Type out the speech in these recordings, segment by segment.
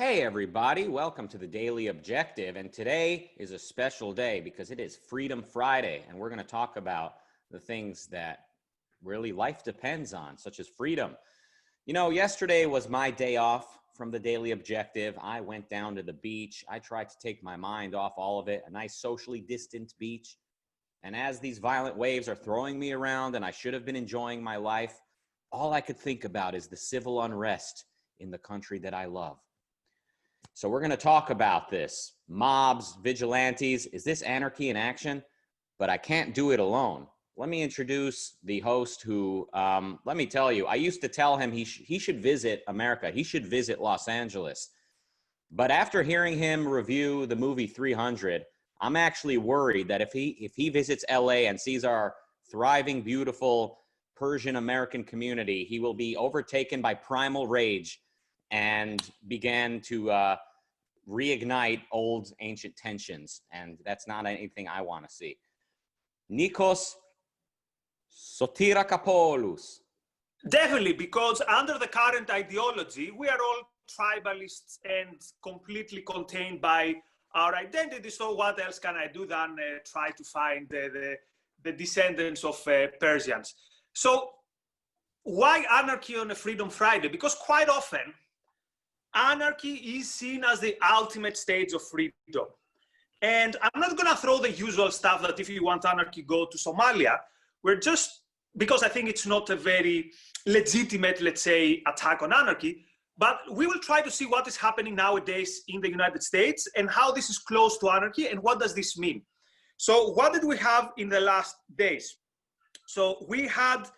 Hey everybody, welcome to the Daily Objective, and today is a special day because it is Freedom Friday, and we're going to talk about the things that really life depends on, such as freedom. You know, yesterday was my day off from the Daily Objective. I went down to the beach. I tried to take my mind off all of it, a nice socially distant beach. And as these violent waves are throwing me around and I should have been enjoying my life, all I could think about is the civil unrest in the country that I love. So we're going to talk about this. Mobs, vigilantes, is this anarchy in action? But I can't do it alone. Let me introduce the host who, let me tell you, I used to tell him he should visit America. He should visit Los Angeles. But after hearing him review the movie 300, I'm actually worried that if he visits LA and sees our thriving, beautiful Persian American community, he will be overtaken by primal rage and began to reignite old ancient tensions. And that's not anything I want to see. Nikos Sotirakopoulos. Definitely, because under the current ideology, we are all tribalists and completely contained by our identity. So what else can I do than try to find the descendants of Persians? So why anarchy on a Freedom Friday? Because quite often, anarchy is seen as the ultimate stage of freedom. And I'm not going to throw the usual stuff that if you want anarchy, go to Somalia. We're just, because I think it's not a very legitimate, let's say, attack on anarchy, but we will try to see what is happening nowadays in the United States and how this is close to anarchy and what does this mean. So what did we have in the last days? So we had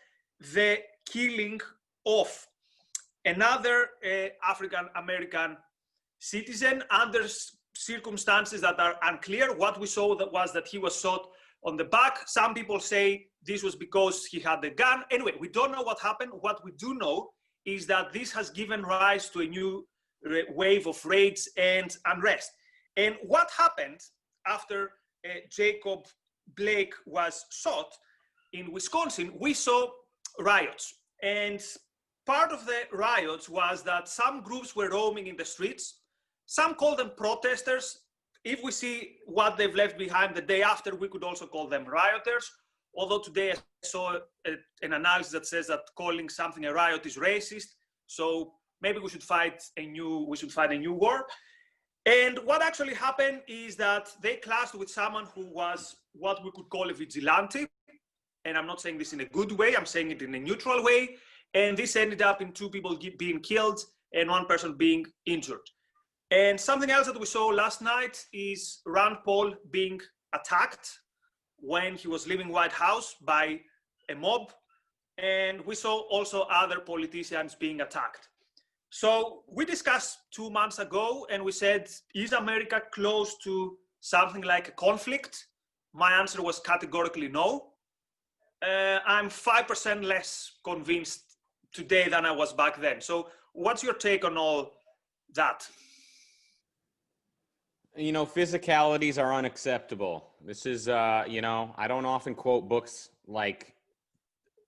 the killing of another African-American citizen under circumstances that are unclear. What we saw was that he was shot on the back. Some people say this was because he had the gun. Anyway, we don't know what happened. What we do know is that this has given rise to a new wave of rage and unrest. And what happened after Jacob Blake was shot in Wisconsin, we saw riots. And part of the riots was that some groups were roaming in the streets. Some call them protesters. If we see what they've left behind the day after, we could also call them rioters. Although today I saw an analysis that says that calling something a riot is racist. So maybe we should fight a new war. And what actually happened is that they clashed with someone who was what we could call a vigilante. And I'm not saying this in a good way, I'm saying it in a neutral way. And this ended up in 2 people being killed and 1 person being injured. And something else that we saw last night is Rand Paul being attacked when he was leaving White House by a mob. And we saw also other politicians being attacked. So we discussed 2 months ago and we said, is America close to something like a conflict? My answer was categorically no. I'm 5% less convinced today than I was back then. So what's your take on all that? You know, physicalities are unacceptable. This is, you know, I don't often quote books like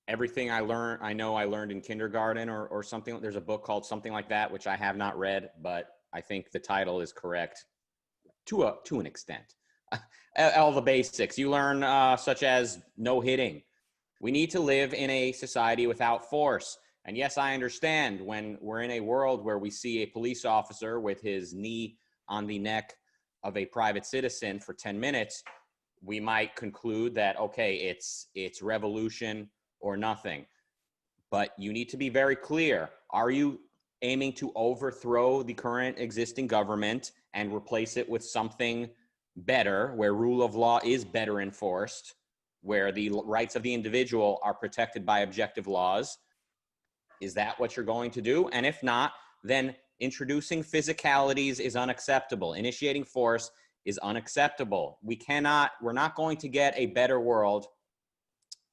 Everything I Learned in Kindergarten or something. There's a book called something like that, which I have not read, but I think the title is correct to an extent. All the basics you learn, such as no hitting. We need to live in a society without force. And yes, I understand when we're in a world where we see a police officer with his knee on the neck of a private citizen for 10 minutes, we might conclude that, okay, it's revolution or nothing. But you need to be very clear. Are you aiming to overthrow the current existing government and replace it with something better, where rule of law is better enforced, where the rights of the individual are protected by objective laws? Is that what you're going to do? And if not, then introducing physicalities is unacceptable. Initiating force is unacceptable. We're not going to get a better world,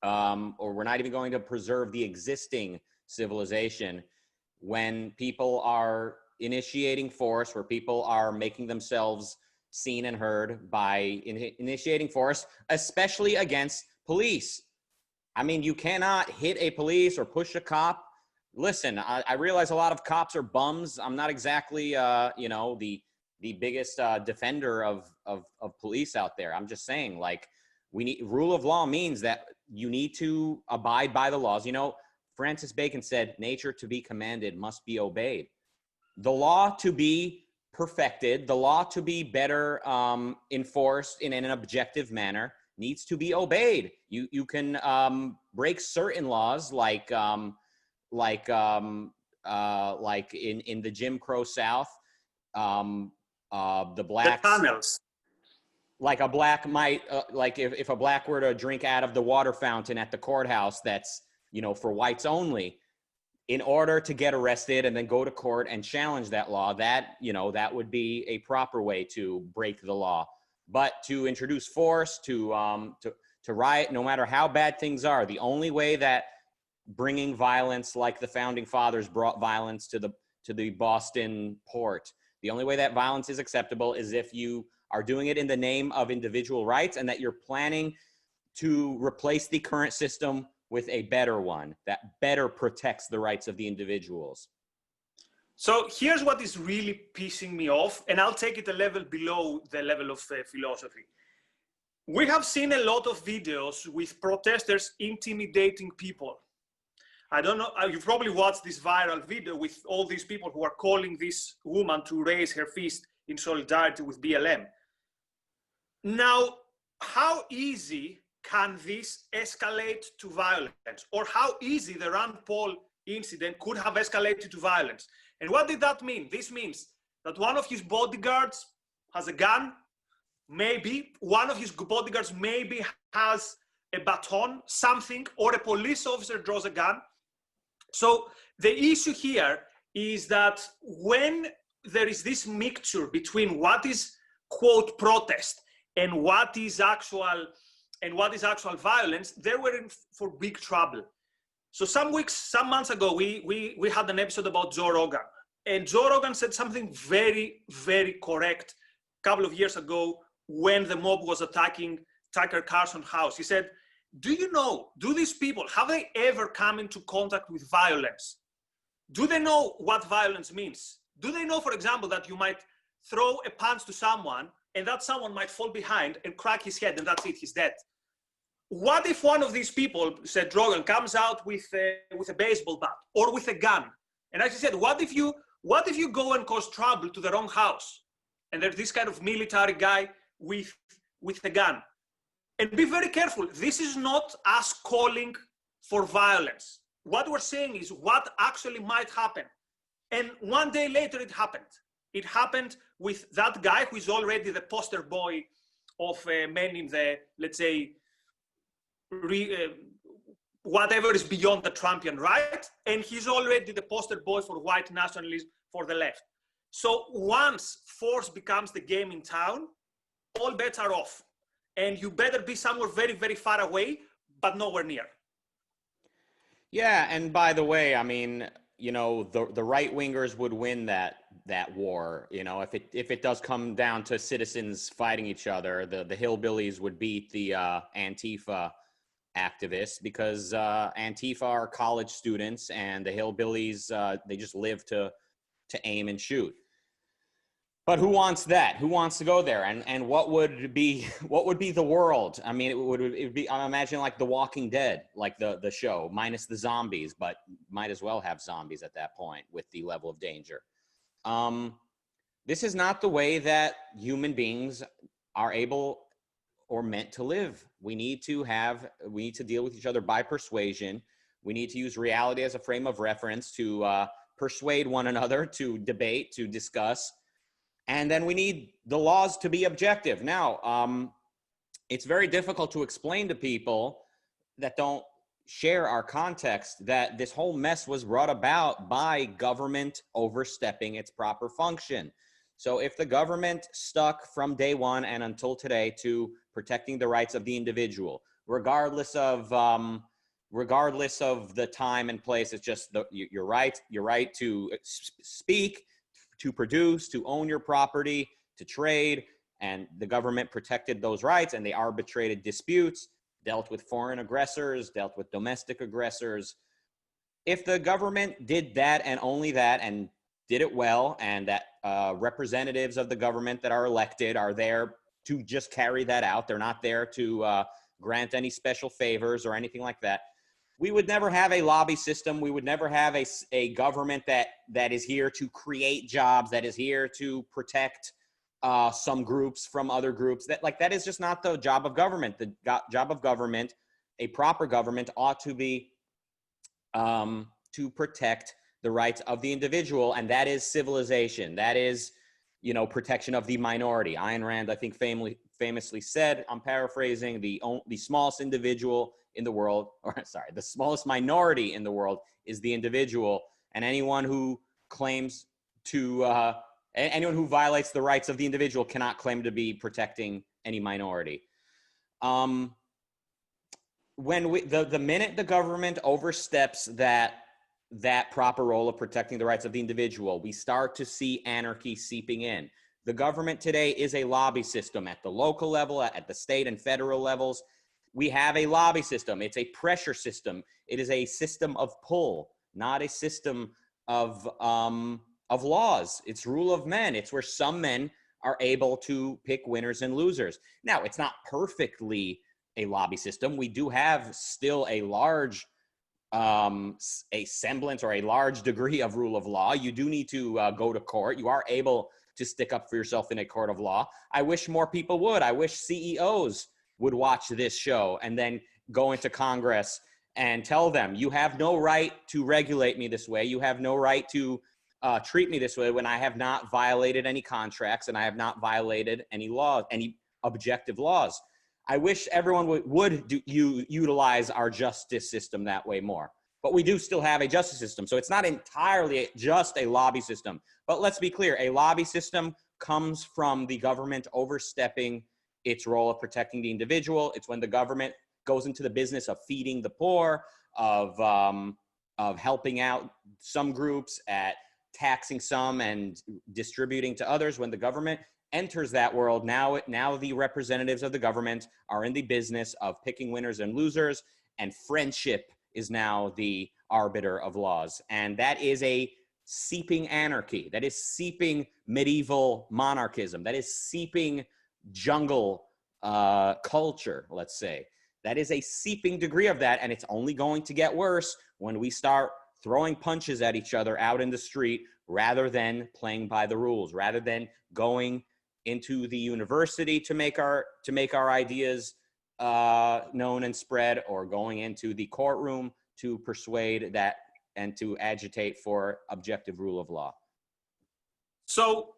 or we're not even going to preserve the existing civilization when people are initiating force, where people are making themselves seen and heard by initiating force, especially against police. I mean, you cannot hit a police or push a cop listen, I realize a lot of cops are bums. I'm not exactly, you know, the biggest defender of police out there. I'm just saying, like, we need rule of law means that you need to abide by the laws. You know, Francis Bacon said, nature to be commanded must be obeyed. The law to be perfected, the law to be better enforced in an objective manner needs to be obeyed. You can break certain laws like in the Jim Crow South, the The blacks, tunnels. like a black might, like if a black were to drink out of the water fountain at the courthouse, that's, you know, for whites only, in order to get arrested and then go to court and challenge that law, that, you know, that would be a proper way to break the law. But to introduce force, to riot, no matter how bad things are, the only way that bringing violence, like the founding fathers brought violence to the Boston port, the only way that violence is acceptable is if you are doing it in the name of individual rights and that you're planning to replace the current system with a better one that better protects the rights of the individuals. So here's what is really pissing me off, and I'll take it a level below the level of philosophy. We have seen a lot of videos with protesters intimidating people. I don't know, you've probably watched this viral video with all these people who are calling this woman to raise her fist in solidarity with BLM. Now, how easy can this escalate to violence? Or how easy the Rand Paul incident could have escalated to violence? And what did that mean? This means that one of his bodyguards has a gun, maybe one of his bodyguards maybe has a baton, something, or a police officer draws a gun. So the issue here is that when there is this mixture between what is, quote, protest and what is actual violence, they were in for big trouble. So some months ago, we had an episode about Joe Rogan, and Joe Rogan said something very, very correct a couple of years ago when the mob was attacking Tucker Carlson's house. He said, do you know, do these people, have they ever come into contact with violence? Do they know what violence means? Do they know, for example, that you might throw a punch to someone and that someone might fall behind and crack his head and that's it, he's dead? What if one of these people, said Rogan, comes out with a baseball bat or with a gun? And as he said, what if you go and cause trouble to the wrong house? And there's this kind of military guy with a gun. And be very careful. This is not us calling for violence. What we're saying is what actually might happen. And one day later, it happened. It happened with that guy who is already the poster boy of men in the, let's say, whatever is beyond the Trumpian right. And he's already the poster boy for white nationalism for the left. So once force becomes the game in town, all bets are off. And you better be somewhere very, very far away, but nowhere near. Yeah, and by the way, I mean, you know, the right wingers would win that war. You know, if it does come down to citizens fighting each other, the hillbillies would beat the Antifa activists, because Antifa are college students and the hillbillies, they just live to aim and shoot. But who wants that? Who wants to go there? And what would be the world? I mean, it would be, I'm imagining like The Walking Dead, like the show, minus the zombies, but might as well have zombies at that point with the level of danger. This is not the way that human beings are able or meant to live. We need to deal with each other by persuasion. We need to use reality as a frame of reference to persuade one another, to debate, to discuss. And then we need the laws to be objective. Now, it's very difficult to explain to people that don't share our context that this whole mess was brought about by government overstepping its proper function. So if the government stuck from day one and until today to protecting the rights of the individual, regardless of the time and place, it's just your right to speak, to produce, to own your property, to trade, and the government protected those rights, and they arbitrated disputes, dealt with foreign aggressors, dealt with domestic aggressors. if the government did that and only that and did it well, and that representatives of the government that are elected are there to just carry that out, they're not there to grant any special favors or anything like that, we would never have a lobby system. We would never have a government that is here to create jobs, that is here to protect some groups from other groups. That is just not the job of government. The job of government, a proper government, ought to be to protect the rights of the individual, and that is civilization. That is, protection of the minority. Ayn Rand, I think, famously said, I'm paraphrasing, the smallest individual in the world, the smallest minority in the world is the individual, and anyone who claims to, anyone who violates the rights of the individual cannot claim to be protecting any minority. When the minute the government oversteps that proper role of protecting the rights of the individual, we start to see anarchy seeping in. The government today is a lobby system at the local level, at the state and federal levels. We have a lobby system. It's a pressure system. It is a system of pull, not a system of laws. It's rule of men. It's where some men are able to pick winners and losers. Now, it's not perfectly a lobby system. We do have still a large a semblance or a large degree of rule of law. You do need to go to court. You are able to stick up for yourself in a court of law. I wish more people would. I wish CEOs would watch this show and then go into Congress and tell them, you have no right to regulate me this way. You have no right to treat me this way when I have not violated any contracts and I have not violated any laws, any objective laws. I wish everyone would utilize our justice system that way more. But we do still have a justice system. So it's not entirely just a lobby system. But let's be clear, a lobby system comes from the government overstepping its role of protecting the individual. It's when the government goes into the business of feeding the poor, of helping out some groups, at taxing some and distributing to others. When the government enters that world, now the representatives of the government are in the business of picking winners and losers, and friendship is now the arbiter of laws. And that is a seeping anarchy. That is seeping medieval monarchism. That is seeping jungle culture, let's say. That is a seeping degree of that, and it's only going to get worse when we start throwing punches at each other out in the street rather than playing by the rules, rather than going into the university to make our ideas known and spread, or going into the courtroom to persuade that and to agitate for objective rule of law. So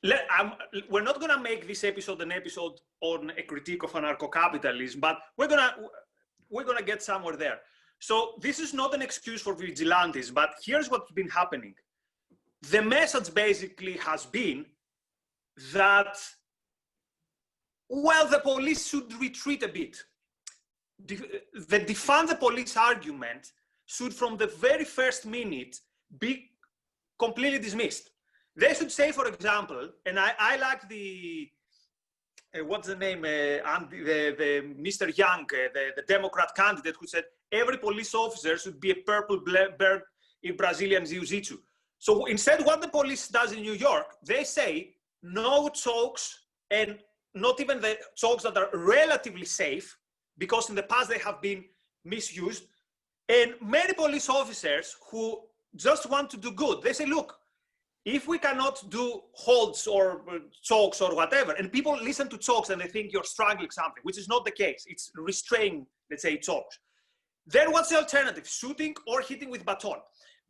we're not going to make this episode an episode on a critique of anarcho-capitalism, but we're gonna get somewhere there. So this is not an excuse for vigilantes, but here's what's been happening. The message basically has been that, well, the police should retreat a bit. The defund the police argument should, from the very first minute, be completely dismissed. They should say, for example, and I like the, what's the name, the Mr. Young, the Democrat candidate, who said every police officer should be a purple bird in Brazilian Jiu-Jitsu. So instead, what the police does in New York, they say no chokes, and not even the chokes that are relatively safe, because in the past they have been misused. And many police officers who just want to do good, they say, look, if we cannot do holds or chokes or whatever, and people listen to chokes and they think you're strangling something, which is not the case. It's restraining, let's say, chokes. Then what's the alternative? Shooting or hitting with baton.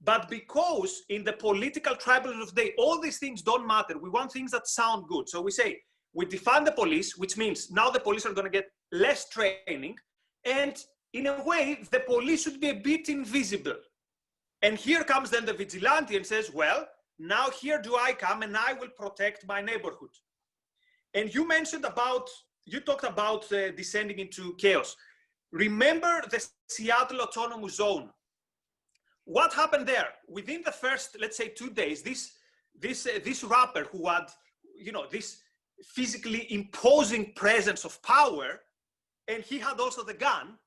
But because in the political tribalism of the day, all these things don't matter. We want things that sound good. So we say, we defund the police, which means now the police are going to get less training. And in a way, the police should be a bit invisible. And here comes then the vigilante and says, well, now here do I come and I will protect my neighborhood. And you talked about descending into chaos. Remember the Seattle Autonomous Zone. What happened there? Within the first, let's say, 2 days, this rapper who had, this physically imposing presence of power, and he had also the gun,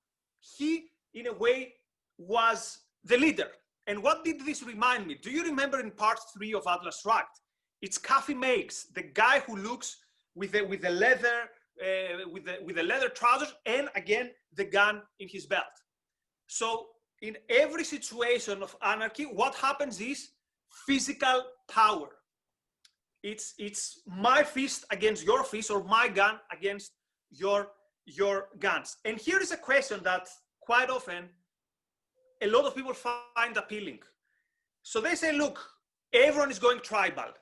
he, in a way, was the leader. And what did this remind me? Do you remember in part 3 of Atlas Shrugged? It's Coffee Makes, the guy who looks with the leather trousers, and again the gun in his belt. So in every situation of anarchy, what happens is physical power. It's my fist against your fist, or my gun against your guns. And here is a question that quite often a lot of people find appealing. So they say, look, everyone is going tribal.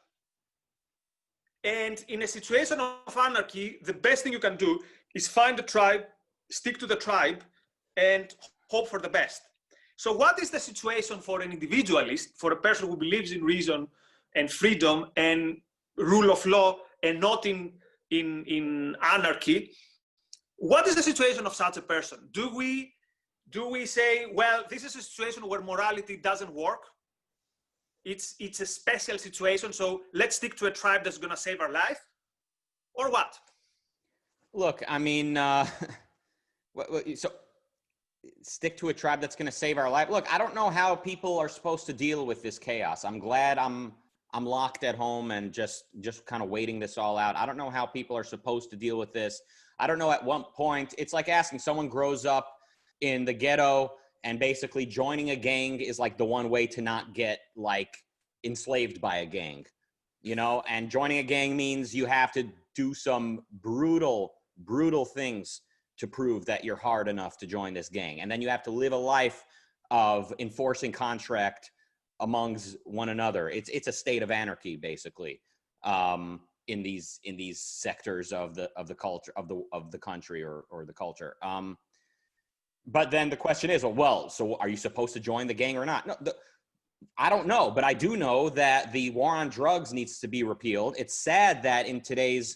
And in a situation of anarchy, the best thing you can do is find a tribe, stick to the tribe, and hope for the best. So what is the situation for an individualist, for a person who believes in reason and freedom and rule of law and not in anarchy? What is the situation of such a person? Do we say, well, this is a situation where morality doesn't work? It's a special situation, so let's stick to a tribe that's going to save our life? Or what? Look, I mean, so stick to a tribe that's going to save our life. Look, I don't know how people are supposed to deal with this chaos. I'm glad I'm locked at home and just kind of waiting this all out. I don't know how people are supposed to deal with this. I don't know at what point. It's like asking someone grows up in the ghetto and basically joining a gang is like the one way to not get like enslaved by a gang, you know? And joining a gang means you have to do some brutal things to prove that you're hard enough to join this gang. And then you have to live a life of enforcing contract amongst one another. It's a state of anarchy, basically, in these sectors of the culture of the country or the culture. But then the question is, well, so are you supposed to join the gang or not? No, I don't know, but I do know that the war on drugs needs to be repealed. It's sad that in today's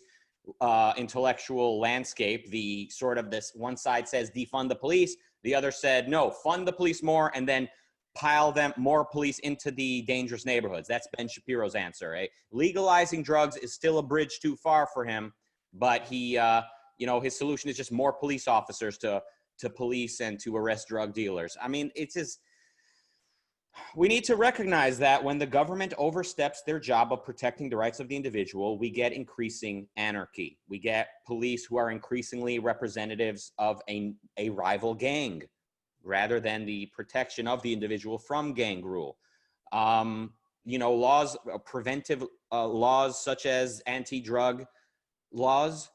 intellectual landscape, the sort of this one side says defund the police, the other said no, fund the police more, and then pile them more police into the dangerous neighborhoods. That's Ben Shapiro's answer. Eh? Legalizing drugs is still a bridge too far for him, but he, his solution is just more police officers to police and to arrest drug dealers. I mean, we need to recognize that when the government oversteps their job of protecting the rights of the individual, we get increasing anarchy. We get police who are increasingly representatives of a rival gang rather than the protection of the individual from gang rule. Laws, preventive laws such as anti-drug laws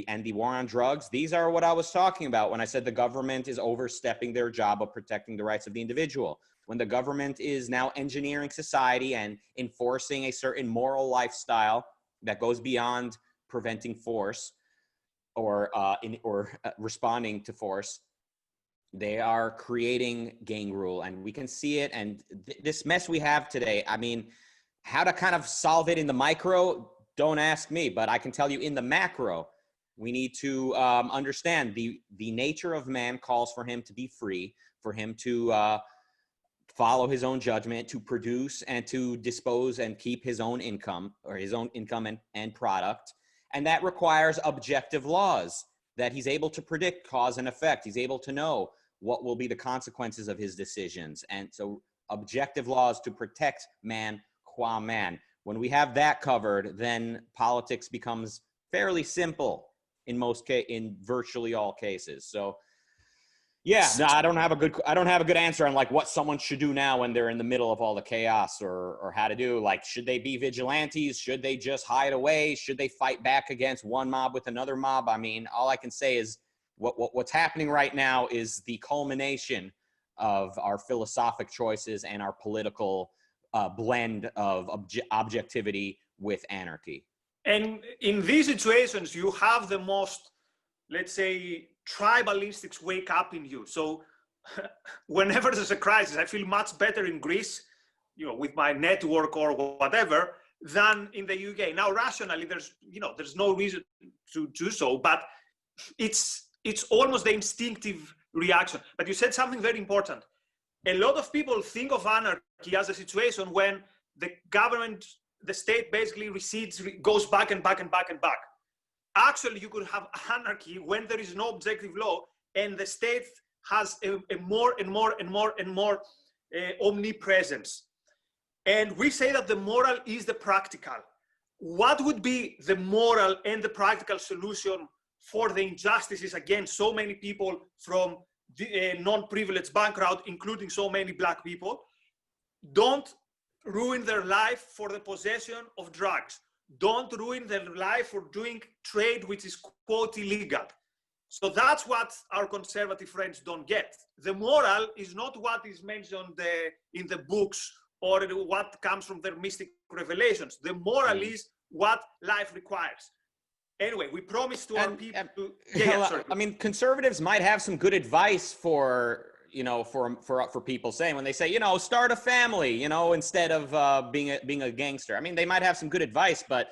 and the war on drugs, these are what I was talking about when I said the government is overstepping their job of protecting the rights of the individual. When the government is now engineering society and enforcing a certain moral lifestyle that goes beyond preventing force or responding to force, they are creating gang rule, and we can see it. And this mess we have today, I mean, how to kind of solve it in the micro, don't ask me, but I can tell you in the macro, we need to understand the nature of man calls for him to be free, for him to follow his own judgment, to produce and to dispose and keep his own income and product. And that requires objective laws that he's able to predict cause and effect. He's able to know what will be the consequences of his decisions. And so objective laws to protect man qua man. When we have that covered, then politics becomes fairly simple in virtually all cases. So yeah, no, I don't have a good answer on like what someone should do now when they're in the middle of all the chaos, or how to do, like, should they be vigilantes? Should they just hide away? Should they fight back against one mob with another mob? I mean, all I can say is what's happening right now is the culmination of our philosophic choices and our political blend of objectivity with anarchy. And in these situations, you have the most, let's say, tribal instincts wake up in you. So whenever there's a crisis, I feel much better in Greece, with my network or whatever, than in the UK. Now, rationally, there's no reason to do so, but it's almost the instinctive reaction. But you said something very important. A lot of people think of anarchy as a situation when the government, the state basically recedes, goes back and back and back and back. Actually, you could have anarchy when there is no objective law and the state has a more and more and more and more omnipresence. And we say that the moral is the practical. What would be the moral and the practical solution for the injustices against so many people from the non-privileged background, including so many Black people? Don't ruin their life for the possession of drugs. Don't ruin their life for doing trade which is quote illegal. So that's what our conservative friends don't get. The moral is not what is mentioned in the books or what comes from their mystic revelations. The moral is what life requires. Anyway, we promise to our people to... sorry. I mean, conservatives might have some good advice for, for people saying, when they say, start a family, instead of being a gangster. I mean, they might have some good advice, but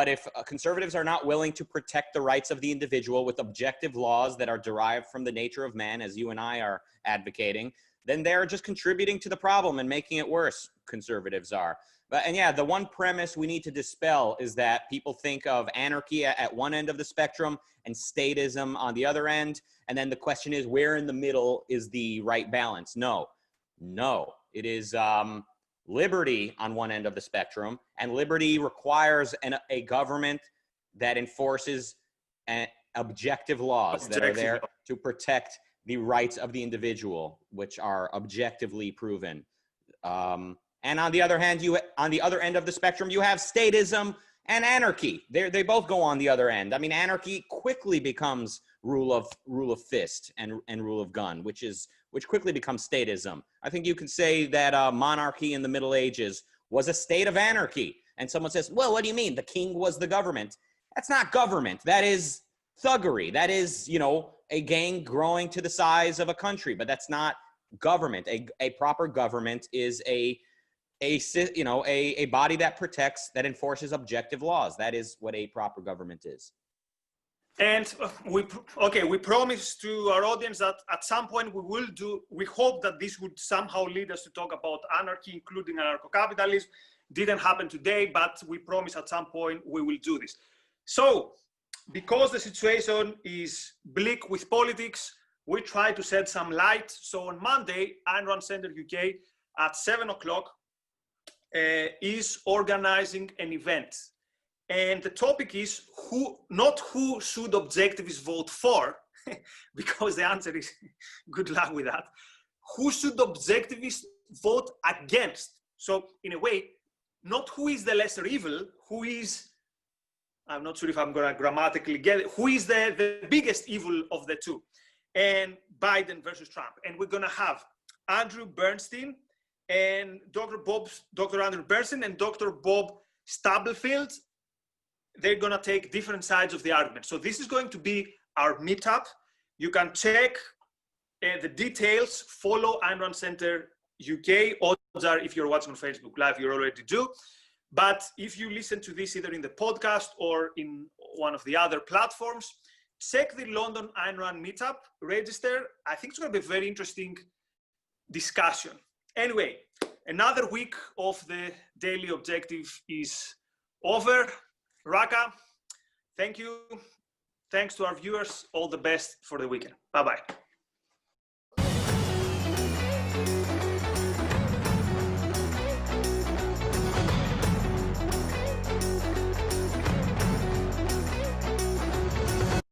if conservatives are not willing to protect the rights of the individual with objective laws that are derived from the nature of man, as you and I are advocating, then they're just contributing to the problem and making it worse. Conservatives are. And yeah, the one premise we need to dispel is that people think of anarchy at one end of the spectrum and statism on the other end. And then the question is, where in the middle is the right balance? No, it is liberty on one end of the spectrum, and liberty requires a government that enforces objective laws that are there to protect the rights of the individual, which are objectively proven. And on the other hand, on the other end of the spectrum, you have statism and anarchy. They both go on the other end. I mean, anarchy quickly becomes rule of fist and rule of gun, which quickly becomes statism. I think you could say that monarchy in the Middle Ages was a state of anarchy. And someone says, well, what do you mean? The king was the government. That's not government. That is thuggery. That is, a gang growing to the size of a country, but that's not government. A proper government is a body that protects, that enforces objective laws. That is what a proper government is. And we promise to our audience that at some point we hope that this would somehow lead us to talk about anarchy, including anarcho-capitalism. Didn't happen today, but we promise at some point we will do this. So, because the situation is bleak with politics, we try to shed some light. So on Monday, Ayn Rand Center UK at 7 o'clock is organizing an event. And the topic is not who should objectivists vote for, because the answer is good luck with that. Who should objectivists vote against? So in a way, not who is the lesser evil, who is, I'm not sure if I'm going to grammatically get it, who is the biggest evil of the two? And Biden versus Trump. And we're going to have Andrew Bernstein and Dr. Andrew Bernstein and Dr. Bob Stubblefield. They're going to take different sides of the argument. So this is going to be our meetup. You can check the details, follow Ayn Rand Center UK. Odds are, if you're watching on Facebook Live, you already do. But if you listen to this either in the podcast or in one of the other platforms, check the London Ayn Rand meetup, register. I think it's going to be a very interesting discussion. Anyway, another week of the Daily Objective is over. Rucka, thank you. Thanks to our viewers. All the best for the weekend. Bye-bye.